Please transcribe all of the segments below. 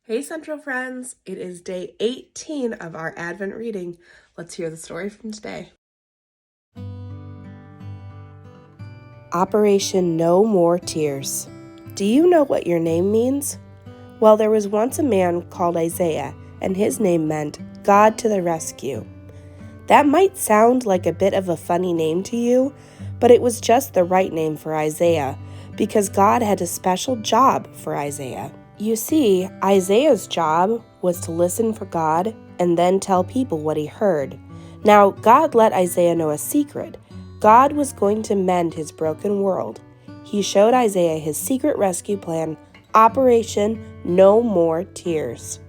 Hey Central friends, it is day 18 of our Advent reading. Let's hear the story from today. Operation No More Tears. Do you know what your name means? Well, there was once a man called Isaiah, and his name meant God to the rescue. That might sound like a bit of a funny name to you, but it was just the right name for Isaiah, because God had a special job for Isaiah. You see, Isaiah's job was to listen for God and then tell people what he heard. Now, God let Isaiah know a secret. God was going to mend his broken world. He showed Isaiah his secret rescue plan, Operation No More Tears.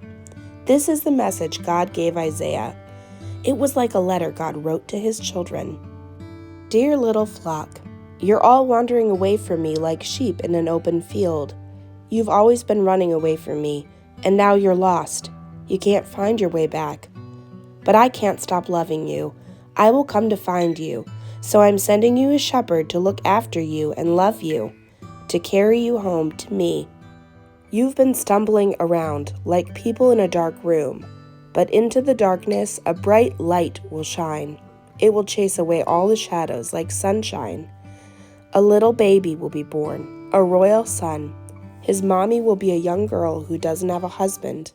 This is the message God gave Isaiah. It was like a letter God wrote to his children. Dear little flock, you're all wandering away from me like sheep in an open field. You've always been running away from me, and now you're lost. You can't find your way back. But I can't stop loving you. I will come to find you, so I'm sending you a shepherd to look after you and love you, to carry you home to me. You've been stumbling around like people in a dark room, but into the darkness a bright light will shine. It will chase away all the shadows like sunshine. A little baby will be born, a royal son. His mommy will be a young girl who doesn't have a husband.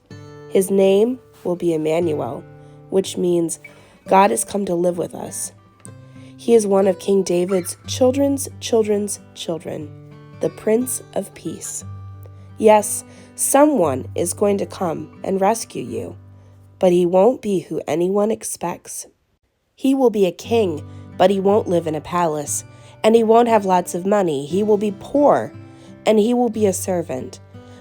His name will be Emmanuel, which means God has come to live with us. He is one of King David's children's children, the Prince of Peace. Yes, someone is going to come and rescue you, but he won't be who anyone expects. He will be a king, but he won't live in a palace, and he won't have lots of money. He will be poor, and he will be a servant.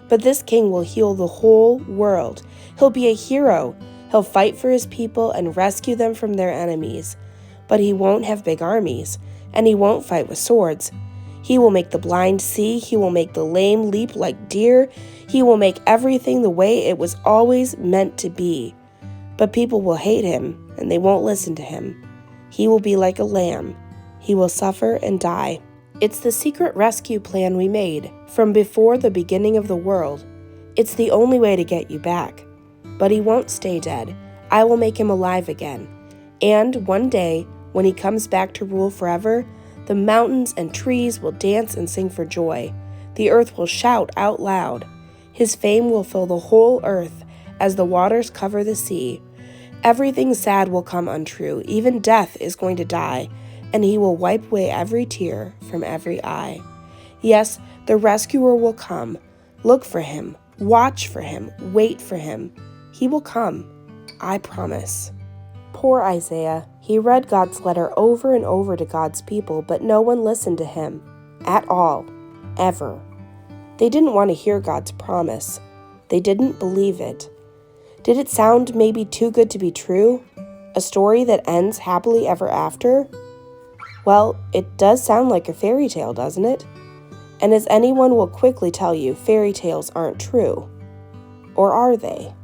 But this king will heal the whole world. He'll be a hero. He'll fight for his people and rescue them from their enemies. But he won't have big armies, and he won't fight with swords. He will make the blind see. He will make the lame leap like deer. He will make everything the way it was always meant to be. But people will hate him, and they won't listen to him. He will be like a lamb. He will suffer and die. It's the secret rescue plan we made from before the beginning of the world. It's the only way to get you back. But he won't stay dead. I will make him alive again. And one day, when he comes back to rule forever, the mountains and trees will dance and sing for joy. The earth will shout out loud. His fame will fill the whole earth as the waters cover the sea. Everything sad will come untrue. Even death is going to die, and he will wipe away every tear from every eye. Yes, the rescuer will come. Look for him, watch for him, wait for him. He will come, I promise. Poor Isaiah. He read God's letter over and over to God's people, but no one listened to him. At all. Ever. They didn't want to hear God's promise. They didn't believe it. Did it sound maybe too good to be true? A story that ends happily ever after? Well, it does sound like a fairy tale, doesn't it? And as anyone will quickly tell you, fairy tales aren't true. Or are they?